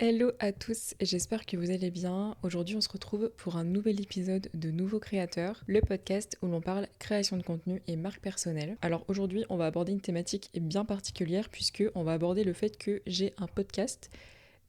Hello à tous, j'espère que vous allez bien. Aujourd'hui on se retrouve pour un nouvel épisode de Nouveaux Créateurs, le podcast où l'on parle création de contenu et marque personnelle. Alors aujourd'hui on va aborder une thématique bien particulière puisque on va aborder le fait que j'ai un podcast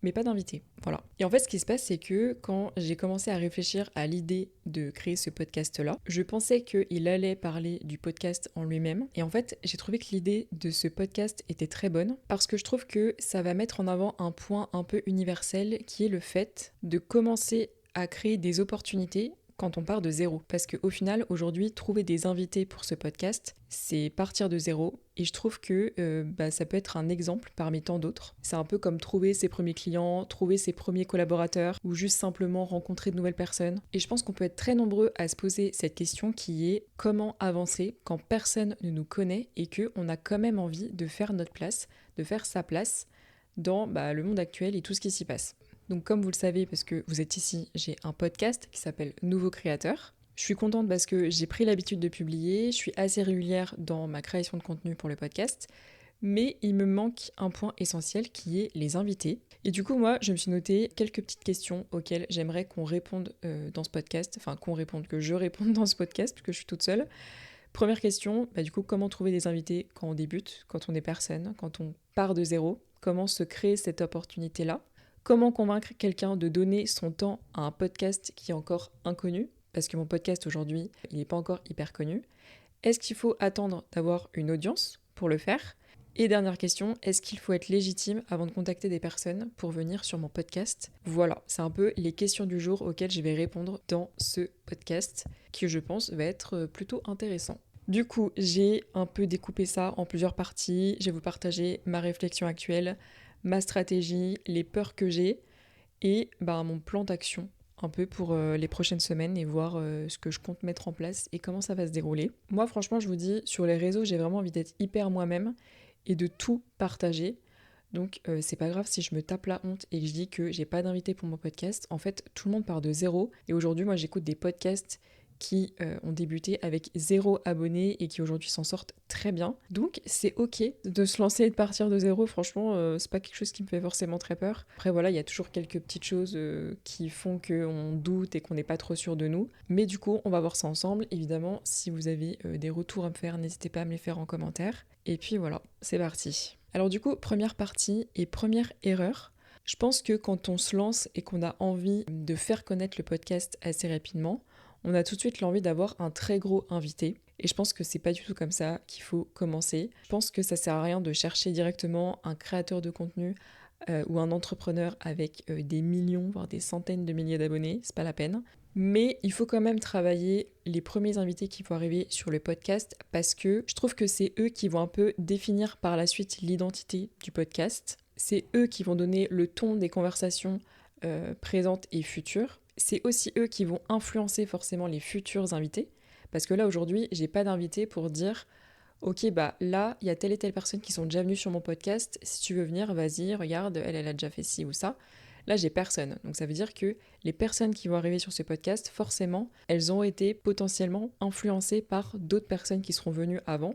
mais pas d'invité. Voilà. Et en fait, ce qui se passe, c'est que quand j'ai commencé à réfléchir à l'idée de créer ce podcast-là, je pensais qu'il allait parler du podcast en lui-même. Et en fait, j'ai trouvé que l'idée de ce podcast était très bonne parce que je trouve que ça va mettre en avant un point un peu universel qui est le fait de commencer à créer des opportunités quand on part de zéro. Parce qu'au final, aujourd'hui, trouver des invités pour ce podcast, c'est partir de zéro. Et je trouve que ça peut être un exemple parmi tant d'autres. C'est un peu comme trouver ses premiers clients, trouver ses premiers collaborateurs, ou juste simplement rencontrer de nouvelles personnes. Et je pense qu'on peut être très nombreux à se poser cette question qui est comment avancer quand personne ne nous connaît et qu'on a quand même envie de faire notre place, de faire sa place dans le monde actuel et tout ce qui s'y passe. Donc comme vous le savez, parce que vous êtes ici, j'ai un podcast qui s'appelle Nouveaux Créateurs. Je suis contente parce que j'ai pris l'habitude de publier, je suis assez régulière dans ma création de contenu pour le podcast, mais il me manque un point essentiel qui est les invités. Et du coup, moi, je me suis noté quelques petites questions auxquelles j'aimerais qu'on réponde dans ce podcast, enfin que je réponde dans ce podcast, parce que je suis toute seule. Première question, du coup, comment trouver des invités quand on débute, quand on est personne, quand on part de zéro? Comment se créer cette opportunité-là? Comment convaincre quelqu'un de donner son temps à un podcast qui est encore inconnu? Parce que mon podcast aujourd'hui, il n'est pas encore hyper connu. Est-ce qu'il faut attendre d'avoir une audience pour le faire? Et dernière question, est-ce qu'il faut être légitime avant de contacter des personnes pour venir sur mon podcast? Voilà, c'est un peu les questions du jour auxquelles je vais répondre dans ce podcast qui, je pense, va être plutôt intéressant. Du coup, j'ai un peu découpé ça en plusieurs parties. Je vais vous partager ma réflexion actuelle, ma stratégie, les peurs que j'ai et mon plan d'action un peu pour les prochaines semaines et voir ce que je compte mettre en place et comment ça va se dérouler. Moi franchement je vous dis, sur les réseaux j'ai vraiment envie d'être hyper moi-même et de tout partager. Donc c'est pas grave si je me tape la honte et que je dis que j'ai pas d'invité pour mon podcast. En fait tout le monde part de zéro et aujourd'hui moi j'écoute des podcasts qui ont débuté avec 0 abonnés et qui aujourd'hui s'en sortent très bien. Donc c'est ok de se lancer et de partir de zéro, franchement c'est pas quelque chose qui me fait forcément très peur. Après voilà, il y a toujours quelques petites choses qui font qu'on doute et qu'on n'est pas trop sûr de nous. Mais du coup on va voir ça ensemble. Évidemment si vous avez des retours à me faire, n'hésitez pas à me les faire en commentaire. Et puis voilà, c'est parti. Alors du coup, première partie et première erreur. Je pense que quand on se lance et qu'on a envie de faire connaître le podcast assez rapidement, on a tout de suite l'envie d'avoir un très gros invité. Et je pense que c'est pas du tout comme ça qu'il faut commencer. Je pense que ça sert à rien de chercher directement un créateur de contenu ou un entrepreneur avec des millions, voire des centaines de milliers d'abonnés, c'est pas la peine. Mais il faut quand même travailler les premiers invités qui vont arriver sur le podcast parce que je trouve que c'est eux qui vont un peu définir par la suite l'identité du podcast. C'est eux qui vont donner le ton des conversations présentes et futures. C'est aussi eux qui vont influencer forcément les futurs invités. Parce que là aujourd'hui, j'ai pas d'invité pour dire ok, là, il y a telle et telle personne qui sont déjà venues sur mon podcast. Si tu veux venir, vas-y, regarde, elle a déjà fait ci ou ça. Là, j'ai personne. Donc ça veut dire que les personnes qui vont arriver sur ce podcast, forcément, elles ont été potentiellement influencées par d'autres personnes qui seront venues avant.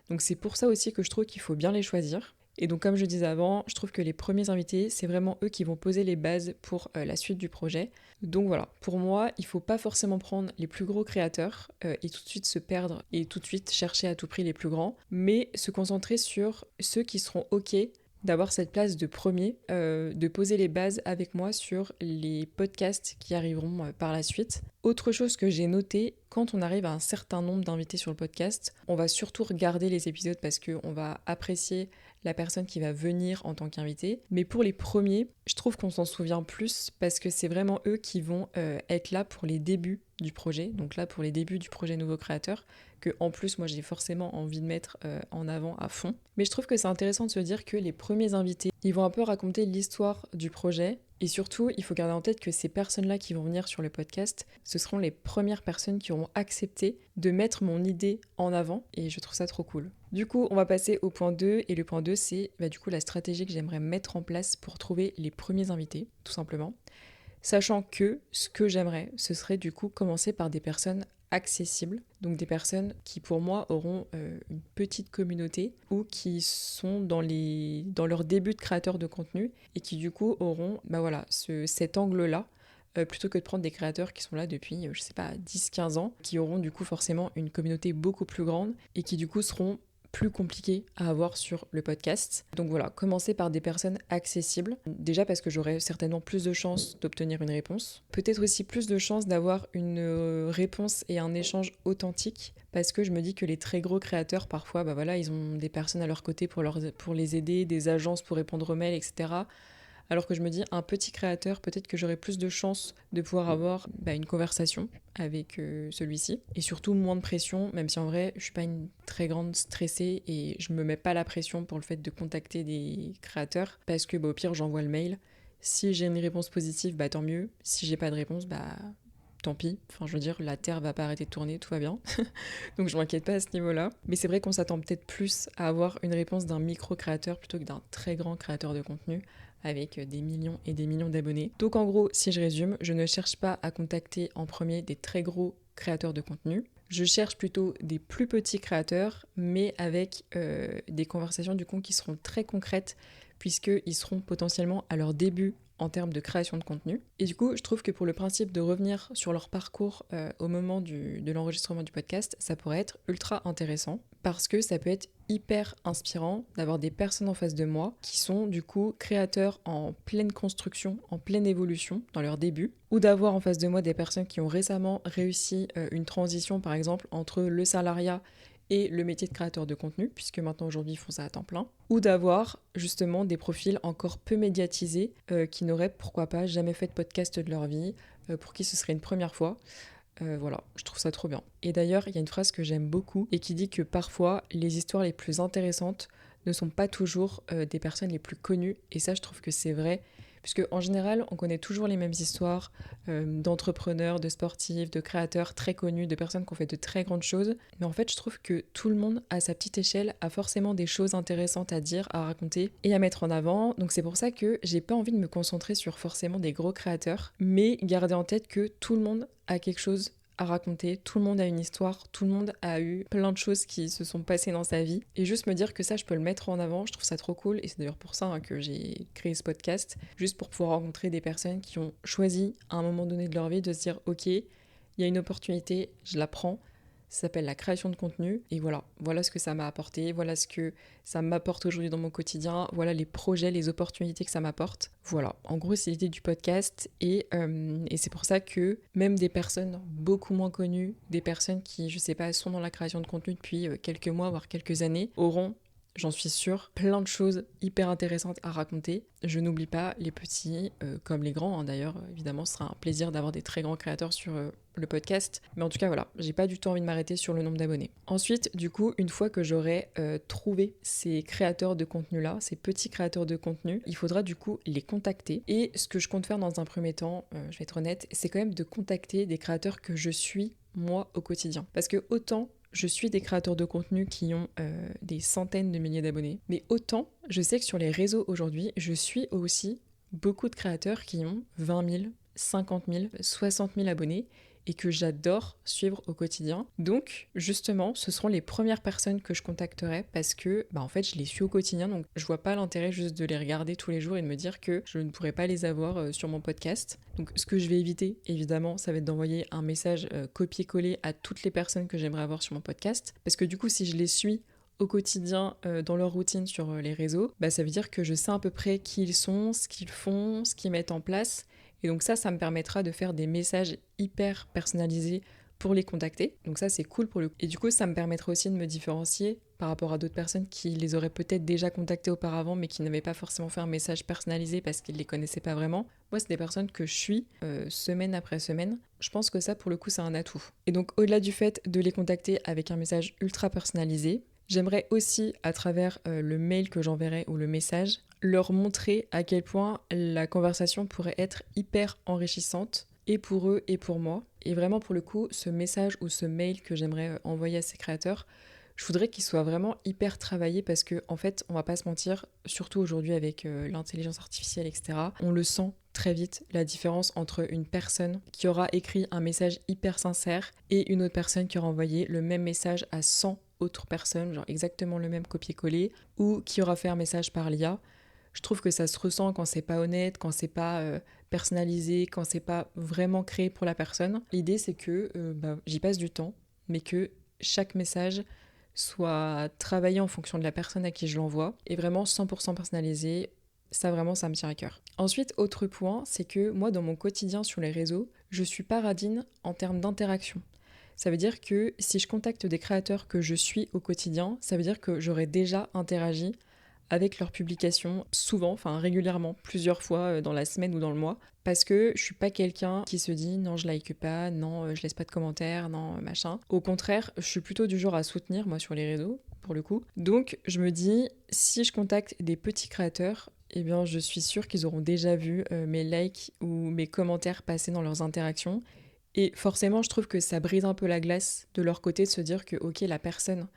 Donc c'est pour ça aussi que je trouve qu'il faut bien les choisir. Et donc comme je disais avant, je trouve que les premiers invités, c'est vraiment eux qui vont poser les bases pour la suite du projet. Donc voilà, pour moi, il faut pas forcément prendre les plus gros créateurs et tout de suite se perdre et tout de suite chercher à tout prix les plus grands, mais se concentrer sur ceux qui seront OK d'avoir cette place de premier, de poser les bases avec moi sur les podcasts qui arriveront par la suite. Autre chose que j'ai noté, quand on arrive à un certain nombre d'invités sur le podcast, on va surtout regarder les épisodes parce qu'on va apprécier la personne qui va venir en tant qu'invité. Mais pour les premiers, je trouve qu'on s'en souvient plus parce que c'est vraiment eux qui vont être là pour les débuts du projet, donc là pour les débuts du projet Nouveau Créateur, que en plus moi j'ai forcément envie de mettre en avant à fond. Mais je trouve que c'est intéressant de se dire que les premiers invités, ils vont un peu raconter l'histoire du projet. Et surtout, il faut garder en tête que ces personnes-là qui vont venir sur le podcast, ce seront les premières personnes qui auront accepté de mettre mon idée en avant et je trouve ça trop cool. Du coup, on va passer au point 2 et le point 2 c'est du coup la stratégie que j'aimerais mettre en place pour trouver les premiers invités, tout simplement. Sachant que ce que j'aimerais, ce serait du coup commencer par des personnes accessibles, donc des personnes qui pour moi auront une petite communauté ou qui sont dans leur début de créateurs de contenu et qui du coup auront cet angle-là plutôt que de prendre des créateurs qui sont là depuis, je sais pas, 10-15 ans, qui auront du coup forcément une communauté beaucoup plus grande et qui du coup seront plus compliqué à avoir sur le podcast. Donc voilà, commencer par des personnes accessibles. Déjà parce que j'aurai certainement plus de chances d'obtenir une réponse. Peut-être aussi plus de chances d'avoir une réponse et un échange authentique. Parce que je me dis que les très gros créateurs, parfois, ils ont des personnes à leur côté pour les aider, des agences pour répondre aux mails, etc. Alors que je me dis, un petit créateur, peut-être que j'aurai plus de chances de pouvoir avoir une conversation avec celui-ci. Et surtout, moins de pression, même si en vrai, je suis pas une très grande stressée et je me mets pas la pression pour le fait de contacter des créateurs. Parce que au pire, j'envoie le mail. Si j'ai une réponse positive, tant mieux. Si j'ai pas de réponse, tant pis. Enfin, je veux dire, la Terre va pas arrêter de tourner, tout va bien. Donc je m'inquiète pas à ce niveau-là. Mais c'est vrai qu'on s'attend peut-être plus à avoir une réponse d'un micro-créateur plutôt que d'un très grand créateur de contenu avec des millions et des millions d'abonnés. Donc en gros, si je résume, je ne cherche pas à contacter en premier des très gros créateurs de contenu. Je cherche plutôt des plus petits créateurs, mais avec des conversations du coup qui seront très concrètes, puisqu'ils seront potentiellement à leur début en termes de création de contenu. Et du coup, je trouve que pour le principe de revenir sur leur parcours au moment de l'enregistrement du podcast, ça pourrait être ultra intéressant parce que ça peut être hyper inspirant d'avoir des personnes en face de moi qui sont du coup créateurs en pleine construction, en pleine évolution dans leur début, ou d'avoir en face de moi des personnes qui ont récemment réussi une transition par exemple entre le salariat et le métier de créateur de contenu, puisque maintenant aujourd'hui ils font ça à temps plein, ou d'avoir justement des profils encore peu médiatisés qui n'auraient pourquoi pas jamais fait de podcast de leur vie, pour qui ce serait une première fois. Voilà, je trouve ça trop bien. Et d'ailleurs, il y a une phrase que j'aime beaucoup et qui dit que parfois les histoires les plus intéressantes ne sont pas toujours des personnes les plus connues, et ça je trouve que c'est vrai. Puisque en général, on connaît toujours les mêmes histoires d'entrepreneurs, de sportifs, de créateurs très connus, de personnes qui ont fait de très grandes choses. Mais en fait, je trouve que tout le monde, à sa petite échelle, a forcément des choses intéressantes à dire, à raconter et à mettre en avant. Donc c'est pour ça que j'ai pas envie de me concentrer sur forcément des gros créateurs, mais garder en tête que tout le monde a quelque chose à raconter, tout le monde a une histoire, tout le monde a eu plein de choses qui se sont passées dans sa vie, et juste me dire que ça je peux le mettre en avant, je trouve ça trop cool. Et c'est d'ailleurs pour ça que j'ai créé ce podcast, juste pour pouvoir rencontrer des personnes qui ont choisi à un moment donné de leur vie de se dire ok, il y a une opportunité, je la prends. Ça s'appelle la création de contenu, et voilà ce que ça m'a apporté, voilà ce que ça m'apporte aujourd'hui dans mon quotidien, voilà les projets, les opportunités que ça m'apporte. Voilà, en gros c'est l'idée du podcast, et c'est pour ça que même des personnes beaucoup moins connues, des personnes qui, je sais pas, sont dans la création de contenu depuis quelques mois, voire quelques années, auront, j'en suis sûre, plein de choses hyper intéressantes à raconter. Je n'oublie pas les petits comme les grands, d'ailleurs, évidemment, ce sera un plaisir d'avoir des très grands créateurs sur le podcast. Mais en tout cas, voilà, j'ai pas du tout envie de m'arrêter sur le nombre d'abonnés. Ensuite, du coup, une fois que j'aurai trouvé ces créateurs de contenu-là, ces petits créateurs de contenu, il faudra du coup les contacter. Et ce que je compte faire dans un premier temps, je vais être honnête, c'est quand même de contacter des créateurs que je suis, moi, au quotidien. Parce que autant je suis des créateurs de contenu qui ont des centaines de milliers d'abonnés, mais autant je sais que sur les réseaux aujourd'hui, je suis aussi beaucoup de créateurs qui ont 20 000, 50 000, 60 000 abonnés et que j'adore suivre au quotidien. Donc justement, ce seront les premières personnes que je contacterai parce que en fait je les suis au quotidien, donc je vois pas l'intérêt juste de les regarder tous les jours et de me dire que je ne pourrais pas les avoir sur mon podcast. Donc ce que je vais éviter évidemment, ça va être d'envoyer un message copier-coller à toutes les personnes que j'aimerais avoir sur mon podcast, parce que du coup si je les suis au quotidien dans leur routine sur les réseaux, ça veut dire que je sais à peu près qui ils sont, ce qu'ils font, ce qu'ils mettent en place. Et donc ça me permettra de faire des messages hyper personnalisés pour les contacter. Donc ça, c'est cool pour le coup. Et du coup, ça me permettra aussi de me différencier par rapport à d'autres personnes qui les auraient peut-être déjà contactés auparavant, mais qui n'avaient pas forcément fait un message personnalisé parce qu'ils ne les connaissaient pas vraiment. Moi, c'est des personnes que je suis semaine après semaine. Je pense que ça, pour le coup, c'est un atout. Et donc, au-delà du fait de les contacter avec un message ultra personnalisé, j'aimerais aussi, à travers le mail que j'enverrai ou le message, leur montrer à quel point la conversation pourrait être hyper enrichissante, et pour eux et pour moi. Et vraiment, pour le coup, ce message ou ce mail que j'aimerais envoyer à ces créateurs, je voudrais qu'il soit vraiment hyper travaillé parce que, en fait, on va pas se mentir, surtout aujourd'hui avec l'intelligence artificielle, etc., on le sent très vite la différence entre une personne qui aura écrit un message hyper sincère et une autre personne qui aura envoyé le même message à 100 autres personnes, genre exactement le même copier-coller, ou qui aura fait un message par l'IA. Je trouve que ça se ressent quand c'est pas honnête, quand c'est pas personnalisé, quand c'est pas vraiment créé pour la personne. L'idée c'est que j'y passe du temps, mais que chaque message soit travaillé en fonction de la personne à qui je l'envoie et vraiment 100% personnalisé. Ça vraiment, ça me tient à cœur. Ensuite, autre point, c'est que moi dans mon quotidien sur les réseaux, je suis paradine en termes d'interaction. Ça veut dire que si je contacte des créateurs que je suis au quotidien, ça veut dire que j'aurais déjà interagi avec leurs publications souvent, enfin régulièrement, plusieurs fois dans la semaine ou dans le mois, parce que je suis pas quelqu'un qui se dit non je like pas, non je laisse pas de commentaires, non machin. Au contraire, je suis plutôt du genre à soutenir moi sur les réseaux, pour le coup. Donc je me dis, si je contacte des petits créateurs, eh bien je suis sûre qu'ils auront déjà vu mes likes ou mes commentaires passer dans leurs interactions. Et forcément, je trouve que ça brise un peu la glace de leur côté de se dire que ok, la personne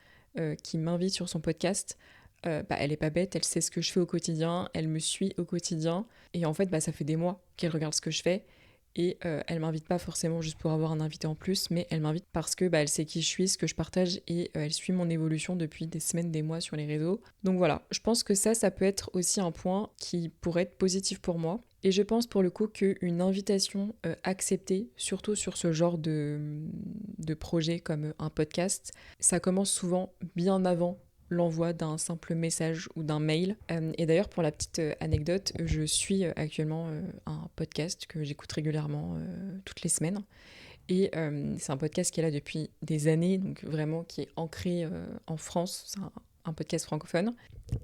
qui m'invite sur son podcast, elle est pas bête, elle sait ce que je fais au quotidien, elle me suit au quotidien, et en fait, ça fait des mois qu'elle regarde ce que je fais, et elle m'invite pas forcément juste pour avoir un invité en plus, mais elle m'invite parce que elle sait qui je suis, ce que je partage, et elle suit mon évolution depuis des semaines, des mois sur les réseaux. Donc voilà, je pense que ça peut être aussi un point qui pourrait être positif pour moi. Et je pense pour le coup qu'une invitation acceptée, surtout sur ce genre de projet comme un podcast, ça commence souvent bien avant l'envoi d'un simple message ou d'un mail. Et d'ailleurs, pour la petite anecdote, je suis actuellement un podcast que j'écoute régulièrement toutes les semaines. Et c'est un podcast qui est là depuis des années, donc vraiment qui est ancré en France. C'est un podcast francophone.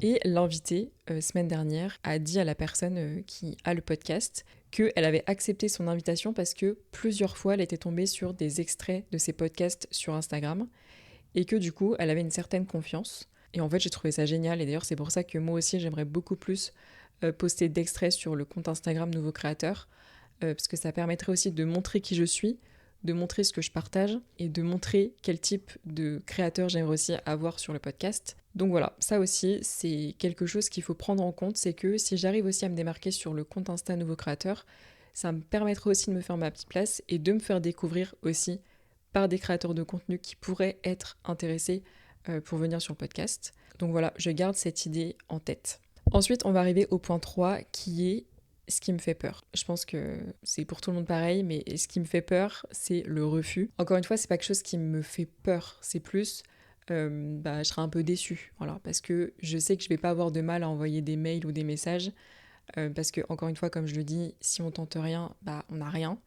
Et l'invité, semaine dernière, a dit à la personne qui a le podcast qu'elle avait accepté son invitation parce que plusieurs fois, elle était tombée sur des extraits de ses podcasts sur Instagram et que du coup, elle avait une certaine confiance. Et en fait, j'ai trouvé ça génial. Et d'ailleurs, c'est pour ça que moi aussi, j'aimerais beaucoup plus poster d'extraits sur le compte Instagram Nouveau Créateur, parce que ça permettrait aussi de montrer qui je suis, de montrer ce que je partage et de montrer quel type de créateur j'aimerais aussi avoir sur le podcast. Donc voilà, ça aussi, c'est quelque chose qu'il faut prendre en compte, c'est que si j'arrive aussi à me démarquer sur le compte Insta Nouveau Créateur, ça me permettra aussi de me faire ma petite place et de me faire découvrir aussi par des créateurs de contenu qui pourraient être intéressés pour venir sur le podcast. Donc voilà, je garde cette idée en tête. Ensuite, on va arriver au point 3 qui est ce qui me fait peur. Je pense que c'est pour tout le monde pareil, mais ce qui me fait peur, c'est le refus. Encore une fois, c'est pas quelque chose qui me fait peur, c'est plus je serai un peu déçue, voilà, parce que je sais que je vais pas avoir de mal à envoyer des mails ou des messages, parce que encore une fois, comme je le dis, si on tente rien, on n'a rien.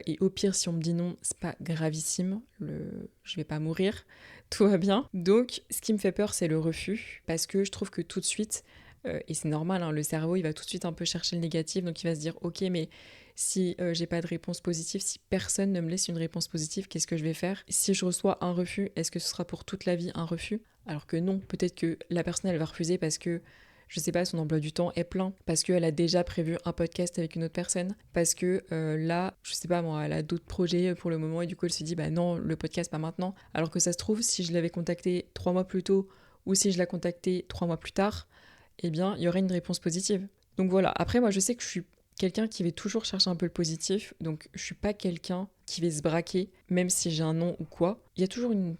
Et au pire, si on me dit non, c'est pas gravissime, je vais pas mourir, tout va bien. Donc, ce qui me fait peur, c'est le refus, parce que je trouve que tout de suite, et c'est normal, hein, le cerveau, il va tout de suite un peu chercher le négatif, donc il va se dire, ok, mais si j'ai pas de réponse positive, si personne ne me laisse une réponse positive, qu'est-ce que je vais faire? Si je reçois un refus, est-ce que ce sera pour toute la vie un refus? Alors que non, peut-être que la personne, elle va refuser parce que je sais pas, son emploi du temps est plein, parce qu'elle a déjà prévu un podcast avec une autre personne, parce que là, je sais pas moi, elle a d'autres projets pour le moment et du coup elle se dit non, le podcast pas maintenant. Alors que ça se trouve, si je l'avais contacté 3 mois plus tôt ou si je l'ai contacté 3 mois plus tard, eh bien il y aurait une réponse positive. Donc voilà, après moi je sais que je suis quelqu'un qui va toujours chercher un peu le positif, donc je suis pas quelqu'un qui va se braquer, même si j'ai un nom ou quoi. Il y a toujours une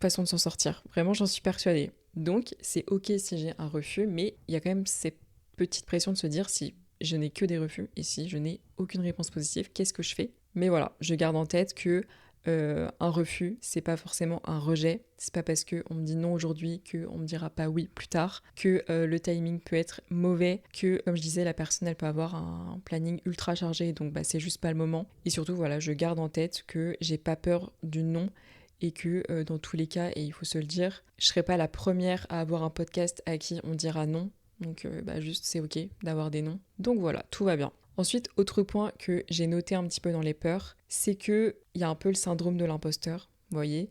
façon de s'en sortir, vraiment j'en suis persuadée. Donc c'est ok si j'ai un refus, mais il y a quand même cette petite pression de se dire si je n'ai que des refus et si je n'ai aucune réponse positive, qu'est-ce que je fais? Mais voilà, je garde en tête que un refus, c'est pas forcément un rejet. C'est pas parce qu'on me dit non aujourd'hui qu'on me dira pas oui plus tard, que le timing peut être mauvais, que comme je disais, la personne elle peut avoir un planning ultra chargé, donc c'est juste pas le moment. Et surtout, voilà, je garde en tête que j'ai pas peur du non et que dans tous les cas, et il faut se le dire, je serai pas la première à avoir un podcast à qui on dira non. Donc juste c'est ok d'avoir des noms. Donc voilà, tout va bien. Ensuite, autre point que j'ai noté un petit peu dans les peurs, c'est qu'il y a un peu le syndrome de l'imposteur, vous voyez,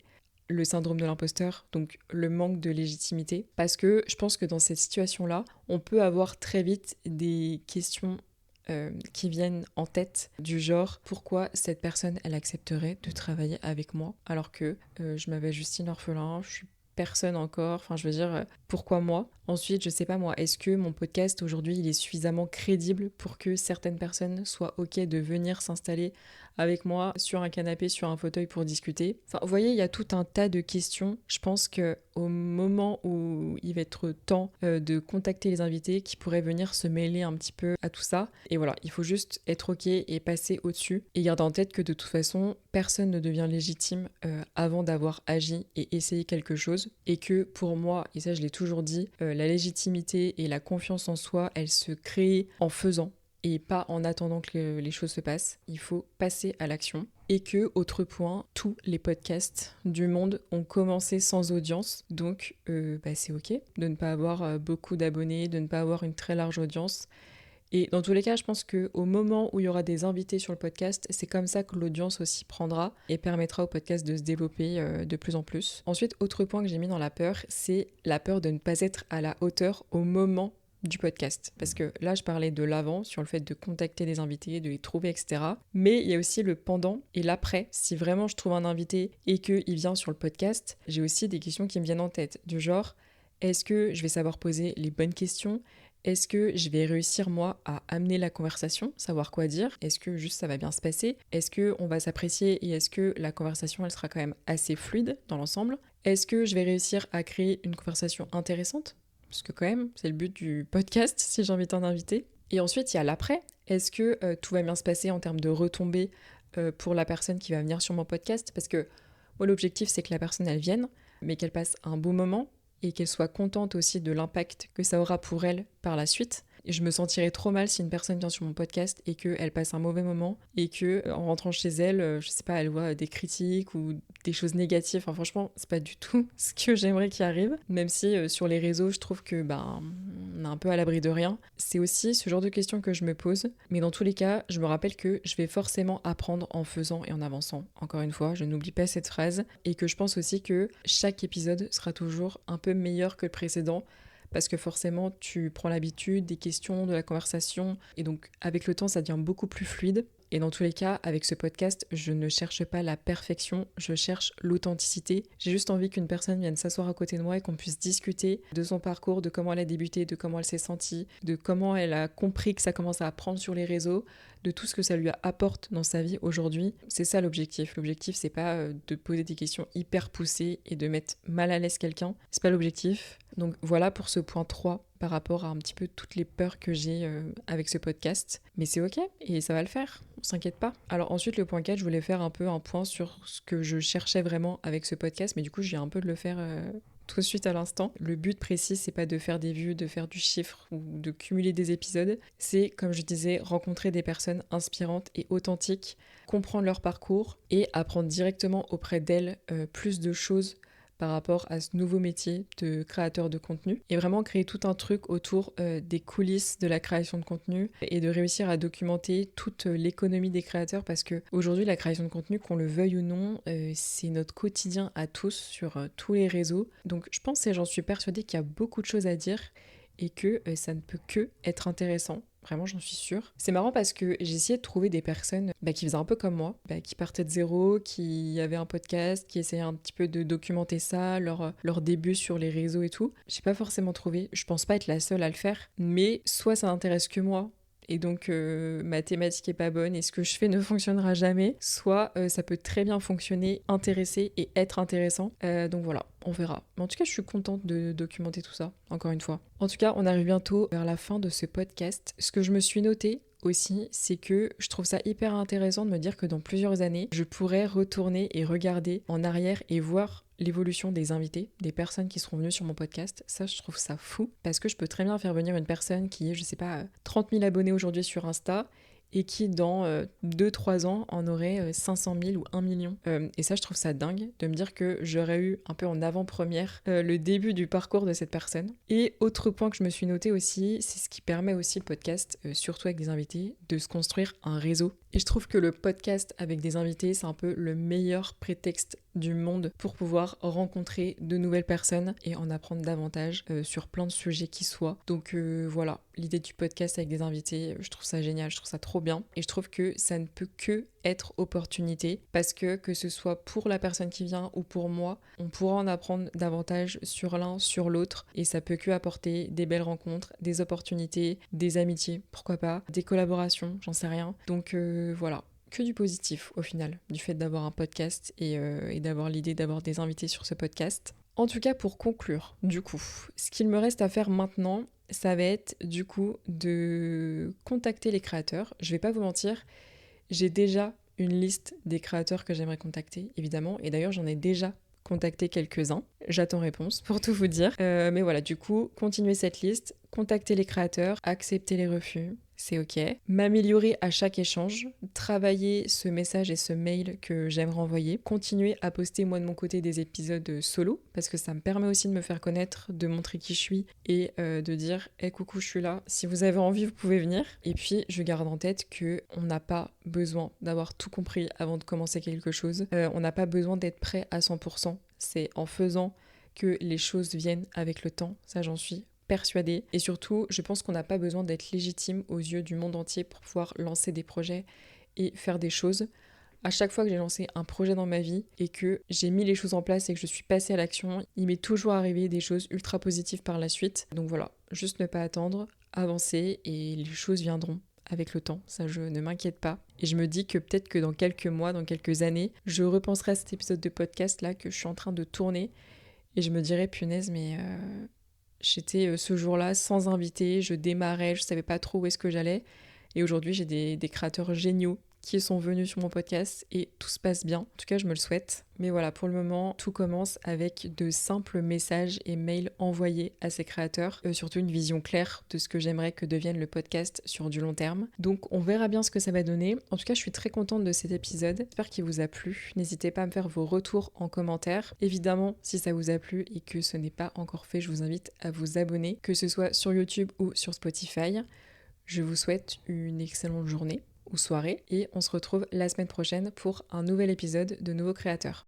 le syndrome de l'imposteur, donc le manque de légitimité, parce que je pense que dans cette situation-là, on peut avoir très vite des questions qui viennent en tête du genre pourquoi cette personne elle accepterait de travailler avec moi alors que je m'appelle Justine Orphelin, je suis personne encore. Enfin, je veux dire, pourquoi moi? Ensuite, je sais pas moi, est-ce que mon podcast aujourd'hui, il est suffisamment crédible pour que certaines personnes soient OK de venir s'installer avec moi sur un canapé, sur un fauteuil pour discuter? Enfin, vous voyez, il y a tout un tas de questions. Je pense que au moment où il va être temps de contacter les invités qui pourraient venir se mêler un petit peu à tout ça. Et voilà, il faut juste être OK et passer au-dessus. Et garder en tête que de toute façon, personne ne devient légitime avant d'avoir agi et essayé quelque chose. Et que pour moi, et ça je l'ai toujours dit, la légitimité et la confiance en soi, elles se créent en faisant et pas en attendant que les choses se passent. Il faut passer à l'action. Et que, autre point, tous les podcasts du monde ont commencé sans audience. Donc, c'est OK de ne pas avoir beaucoup d'abonnés, de ne pas avoir une très large audience. Et dans tous les cas, je pense qu'au moment où il y aura des invités sur le podcast, c'est comme ça que l'audience aussi prendra et permettra au podcast de se développer de plus en plus. Ensuite, autre point que j'ai mis dans la peur, c'est la peur de ne pas être à la hauteur au moment du podcast. Parce que là, je parlais de l'avant, sur le fait de contacter des invités, de les trouver, etc. Mais il y a aussi le pendant et l'après. Si vraiment je trouve un invité et qu'il vient sur le podcast, j'ai aussi des questions qui me viennent en tête. Du genre, est-ce que je vais savoir poser les bonnes questions ? Est-ce que je vais réussir, moi, à amener la conversation, savoir quoi dire? Est-ce que juste ça va bien se passer? Est-ce qu'on va s'apprécier et est-ce que la conversation, elle sera quand même assez fluide dans l'ensemble? Est-ce que je vais réussir à créer une conversation intéressante? Parce que quand même, c'est le but du podcast, si j'invite un invité. Et ensuite, il y a l'après. Est-ce que tout va bien se passer en termes de retombées pour la personne qui va venir sur mon podcast? Parce que moi, l'objectif, c'est que la personne, elle vienne, mais qu'elle passe un bon moment, et qu'elle soit contente aussi de l'impact que ça aura pour elle par la suite. Et je me sentirais trop mal si une personne vient sur mon podcast et qu'elle passe un mauvais moment et que en rentrant chez elle, je sais pas, elle voit des critiques ou des choses négatives. Enfin, franchement, c'est pas du tout ce que j'aimerais qu'il arrive. Même si sur les réseaux, je trouve que on est un peu à l'abri de rien. C'est aussi ce genre de questions que je me pose. Mais dans tous les cas, je me rappelle que je vais forcément apprendre en faisant et en avançant. Encore une fois, je n'oublie pas cette phrase. Et que je pense aussi que chaque épisode sera toujours un peu meilleur que le précédent. Parce que forcément, tu prends l'habitude des questions, de la conversation, et donc avec le temps, ça devient beaucoup plus fluide. Et dans tous les cas, avec ce podcast, je ne cherche pas la perfection, je cherche l'authenticité. J'ai juste envie qu'une personne vienne s'asseoir à côté de moi et qu'on puisse discuter de son parcours, de comment elle a débuté, de comment elle s'est sentie, de comment elle a compris que ça commence à prendre sur les réseaux, de tout ce que ça lui apporte dans sa vie aujourd'hui. C'est ça l'objectif. L'objectif, c'est pas de poser des questions hyper poussées et de mettre mal à l'aise quelqu'un. C'est pas l'objectif. Donc voilà pour ce point 3 par rapport à un petit peu toutes les peurs que j'ai avec ce podcast. Mais c'est ok et ça va le faire, on s'inquiète pas. Alors ensuite le point 4, je voulais faire un peu un point sur ce que je cherchais vraiment avec ce podcast, mais du coup j'ai un peu de le faire tout de suite à l'instant. Le but précis, c'est pas de faire des vues, de faire du chiffre ou de cumuler des épisodes. C'est, comme je disais, rencontrer des personnes inspirantes et authentiques, comprendre leur parcours et apprendre directement auprès d'elles plus de choses par rapport à ce nouveau métier de créateur de contenu et vraiment créer tout un truc autour des coulisses de la création de contenu et de réussir à documenter toute l'économie des créateurs parce que aujourd'hui la création de contenu, qu'on le veuille ou non, c'est notre quotidien à tous sur tous les réseaux. Donc je pense et j'en suis persuadée qu'il y a beaucoup de choses à dire et que ça ne peut que être intéressant. Vraiment, j'en suis sûre. C'est marrant parce que j'ai essayé de trouver des personnes qui faisaient un peu comme moi, qui partaient de zéro, qui avaient un podcast, qui essayaient un petit peu de documenter ça, leur début sur les réseaux et tout. J'ai pas forcément trouvé, je pense pas être la seule à le faire, mais soit ça n'intéresse que moi, et donc ma thématique est pas bonne et ce que je fais ne fonctionnera jamais, soit ça peut très bien fonctionner, intéresser et être intéressant. Donc voilà, on verra. Mais en tout cas, je suis contente de documenter tout ça, encore une fois. En tout cas, on arrive bientôt vers la fin de ce podcast. Ce que je me suis noté aussi, c'est que je trouve ça hyper intéressant de me dire que dans plusieurs années, je pourrais retourner et regarder en arrière et voir l'évolution des invités, des personnes qui seront venues sur mon podcast. Ça, je trouve ça fou parce que je peux très bien faire venir une personne qui est, je sais pas, 30 000 abonnés aujourd'hui sur Insta et qui dans 2-3 ans en aurait 500 000 ou 1 million. Et ça, je trouve ça dingue de me dire que j'aurais eu un peu en avant-première le début du parcours de cette personne. Et autre point que je me suis noté aussi, c'est ce qui permet aussi le podcast, surtout avec des invités, de se construire un réseau. Et je trouve que le podcast avec des invités, c'est un peu le meilleur prétexte du monde pour pouvoir rencontrer de nouvelles personnes et en apprendre davantage sur plein de sujets qui soient. Donc voilà, l'idée du podcast avec des invités, je trouve ça génial, je trouve ça trop bien. Et je trouve que ça ne peut que être opportunité parce que ce soit pour la personne qui vient ou pour moi, on pourra en apprendre davantage sur l'un, sur l'autre et ça peut que apporter des belles rencontres, des opportunités, des amitiés, pourquoi pas, des collaborations, j'en sais rien. Donc voilà, que du positif au final, du fait d'avoir un podcast et d'avoir l'idée d'avoir des invités sur ce podcast. En tout cas, pour conclure, du coup, ce qu'il me reste à faire maintenant, ça va être du coup de contacter les créateurs. Je vais pas vous mentir, j'ai déjà une liste des créateurs que j'aimerais contacter, évidemment, et d'ailleurs j'en ai déjà contacté quelques-uns. J'attends réponse pour tout vous dire. Mais voilà, du coup, continuer cette liste, contacter les créateurs, accepter les refus, c'est ok. M'améliorer à chaque échange, travailler ce message et ce mail que j'aimerais envoyer, continuer à poster moi de mon côté des épisodes solo, parce que ça me permet aussi de me faire connaître, de montrer qui je suis et de dire hey, coucou, je suis là, si vous avez envie, vous pouvez venir. Et puis, je garde en tête qu'on n'a pas besoin d'avoir tout compris avant de commencer quelque chose. On n'a pas besoin d'être prêt à 100%. C'est en faisant que les choses viennent avec le temps, ça j'en suis persuadée. Et surtout, je pense qu'on n'a pas besoin d'être légitime aux yeux du monde entier pour pouvoir lancer des projets et faire des choses. À chaque fois que j'ai lancé un projet dans ma vie et que j'ai mis les choses en place et que je suis passée à l'action, il m'est toujours arrivé des choses ultra positives par la suite. Donc voilà, juste ne pas attendre, avancer et les choses viendront avec le temps, ça je ne m'inquiète pas. Et je me dis que peut-être que dans quelques mois, dans quelques années, je repenserai à cet épisode de podcast là que je suis en train de tourner et je me dirai punaise mais j'étais ce jour-là sans invité, je démarrais, je savais pas trop où est-ce que j'allais. Et aujourd'hui, j'ai des créateurs géniaux qui sont venus sur mon podcast et tout se passe bien. En tout cas, je me le souhaite. Mais voilà, pour le moment, tout commence avec de simples messages et mails envoyés à ces créateurs. Surtout une vision claire de ce que j'aimerais que devienne le podcast sur du long terme. Donc, on verra bien ce que ça va donner. En tout cas, je suis très contente de cet épisode. J'espère qu'il vous a plu. N'hésitez pas à me faire vos retours en commentaire. Évidemment, si ça vous a plu et que ce n'est pas encore fait, je vous invite à vous abonner, que ce soit sur YouTube ou sur Spotify. Je vous souhaite une excellente journée ou soirée et on se retrouve la semaine prochaine pour un nouvel épisode de Nouveaux Créateurs.